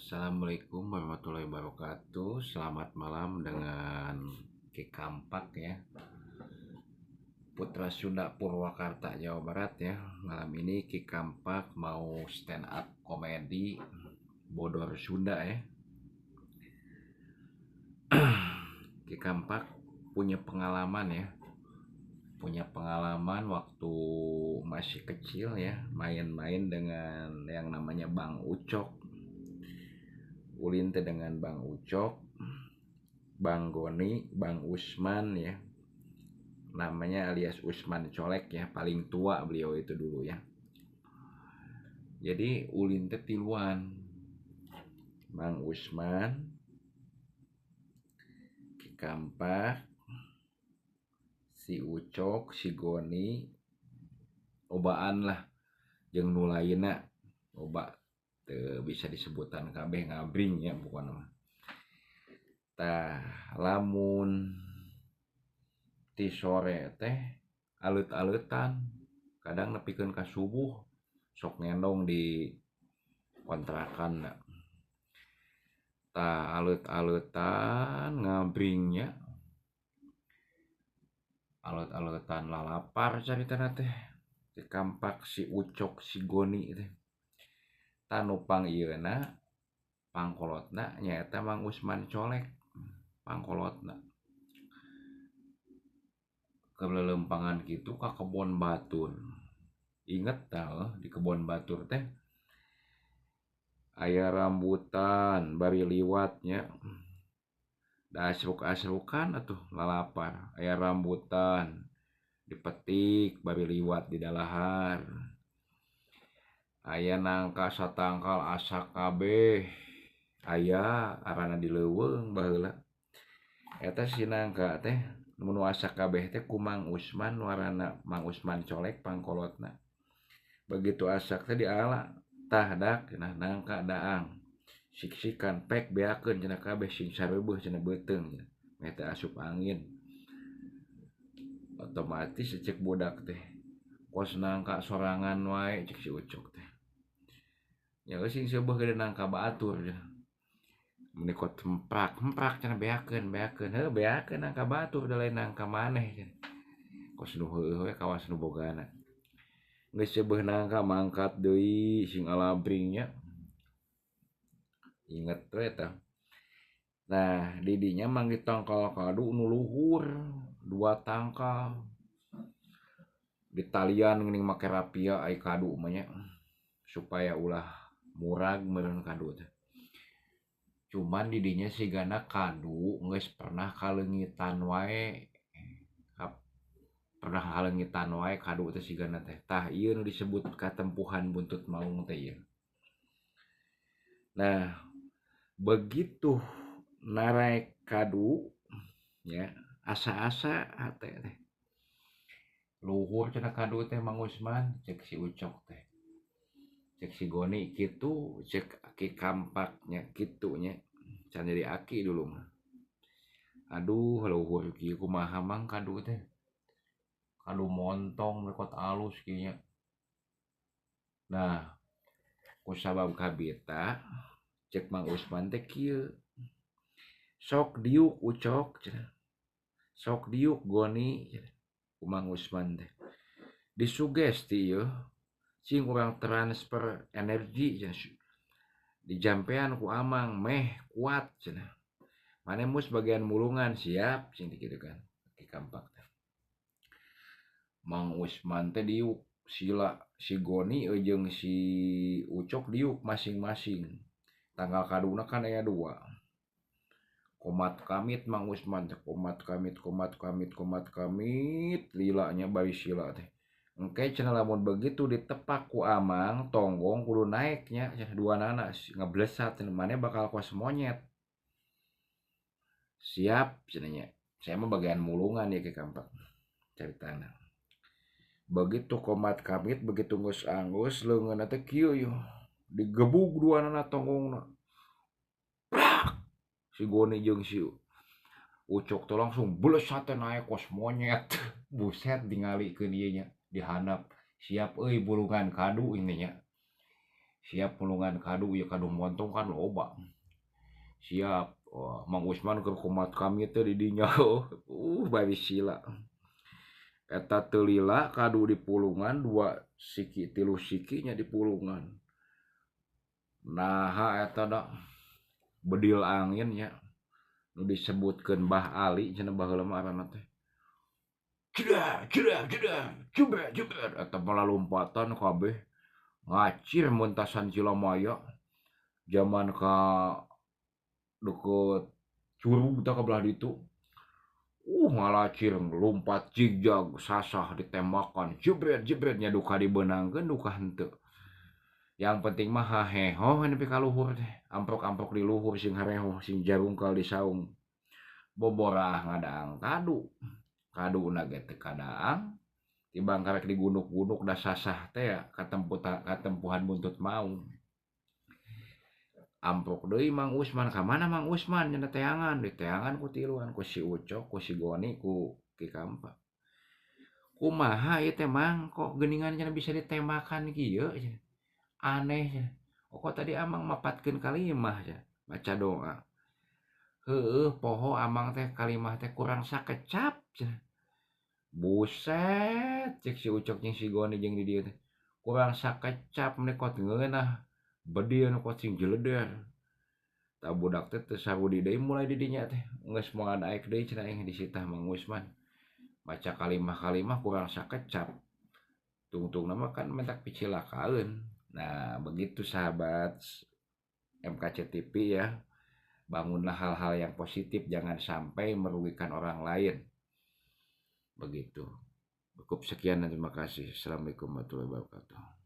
Assalamualaikum warahmatullahi wabarakatuh. Selamat malam dengan Ki Kampak ya, Putra Sunda Purwakarta, Jawa Barat ya. Malam ini Ki Kampak mau stand up komedi Bodor Sunda ya. Ki Kampak punya pengalaman ya, waktu masih kecil ya, main-main dengan yang namanya Bang Ucok. Ulin dengan Bang Ucok, Bang Goni, Bang Usman ya, namanya alias Usman Colek ya, paling tua beliau itu dulu ya. Jadi ulin tiluan, Bang Usman, Ki Kampak, si Ucok, si Goni, obaan lah, jeung nu lainna loba teu bisa disebutan kabeh ngabring ya pokona mah. Tah lamun ti sore teh alut-alutan, kadang nepikeun ka subuh sok ngendong di kontrakan. Tah alut-alutan ngabringnya, alut-alutan lalapar caritana teh. Si Kampak, si Ucok, si Goni teh. Tah nu pangieuna pangkolotna nyaeta Mang Usman Colek pangkolotna. Kelelempangan gitu ka kebon batur. Inget tah di kebon batur teh aya rambutan bari liwatnya, da asruk-asrukan atuh lalapar, aya rambutan dipetik bari liwat di dalahar, aya nangka satangkal asak kabeh, aya arana dileuweung baheula. Eta si nangka teh mun asak kabeh teh ku Mang Usman, warana Mang Usman Colek pangkolotna. Begitu asak teh diala, tah dak cenah nangka daang, sik-sikan pek beakeun cenah kabeh sing sareubeung cenah beuteung meh teu asup angin. Otomatis cek budak teh kos nangka sorangan wae cek si Ucok teh. Ya sing seubeuh gede nangka batur cenah. Meni kot hemprak cenah beakeun heuh beakeun nangka batur da lain nangka maneh cenah. Kos nu heueuh we kawas nu bogana. Geus seubeuh nangka mangkat deui sing alabringnya. Inget we tah. Nah, di dinya manggi tangkal kadu nu luhur, 2 tangkal. Ditalian geuning make rapia ai kadu mah nya, supaya ulah murag meureun kadu teh. Cuman di dinya sigana kadu geus pernah kaleungitan wae. Pernah kaleungitan wae kadu teh sigana teh. Tah ieu nu disebut katempuhan buntut maung teh ieu. Nah, begitu naraek kadu ya, asa-asa teh luhur cenah kadu teh Mang Usman, cek si Ucok teh. Cek si Goni kitu, cek Ki Kampaknya kitu nya. Can jadi aki dulu mah. Aduh luhur kieu kumaha Mang kadu teh. Kadu montong rekot alus kieu nya. Nah, kusabab kabita cek Mang Usman teh kieu. Sok diuk Ucok cenah. Sok diuk Goni cenah. Ku Mang Usman teh. Disugesti ieu sing urang transfer energi cenah. Dijampean ku Amang meh kuat cenah. Mane mus bagian mulungan siap sing dikitu kan. Ki Kampak teh. Mang Usman teh diuk sila si Goni jeung si Ucok diuk masing-masing. Tanggal kaduna kan aya 2. Komat kamit Mang Usman teh, komat kamit lilanya bari sila teh. Engke cenah lamun begitu ditepak ku Amang tonggong kudu naeknya cenah duanana ngeblesat mane bakal kos monyet. Siap cenah nya. Saya mah bagian mulungan ya Ki Kampak caritana. Begitu komat kamit begitu geus anggus leungeunna teh kieu yo. Digebug duanana tonggongna. Si Goni jeung si Ucok tuh langsung blesat naik kos monyet. Buset dingalikeun ieu nya dihandap. Siap euy bulungan kadu ini nya. siap pulungan kadu ya kadu montong kan loba siap. Mang Usman ke kumat kami teh di dinya bari sila eta teu lila kadu di pulungan dua siki tilu sikinya di pulungan naha eta da bedil angin nya nu disebutkeun Mbah Ali cenah baheula mah aranna teh jedar jedar jedar jeber jeber eta lompatan kabeh ngacir muntasan Cilamaya zaman ka deket curug teh kabelah ditu ngalacir lompat jigjag sasah ditembakan jebret jebret nya duka dibeunangkeun duka henteu yang penting mah haheho nepi ka luhur teh amprok-amprok di luhur sing hareho sing jarungkal di saung boborah ngadaang kadu kaduna ge teu kadaang timbang karek digunuk-gunuk da sasah teh ya katempuhan buntut maung amprok deui Mang Usman ka mana Mang Usman cenah teangan di teangan ku tiluan ku si Ucok ku si Goni ku Ki Kampa kumaha ieu teh Mang kok geuningan cenah bisa ditembakan kieu cenah aneh cenah kok tadi amang mapatkeun kalimah cenah maca doa heueuh poho amang teh kalimah teh kurang sakecap cenah buset cek si Ucok jeung si Goni jeung di dieu teh kurang sakecap meni kot ngeunah bedil nu kot sing jeleder tah budak teh teu sarudi deui mulai di dinya teh geus moal daek deui cenah aing disitah Mang Usman maca kalimah-kalimah kurang sakecap tungtungna mah kan mentak picilakaeun. Nah begitu sahabat MKC TV ya, bangunlah hal-hal yang positif jangan sampai merugikan orang lain begitu. Cukup sekian dan terima kasih. Assalamualaikum warahmatullahi wabarakatuh.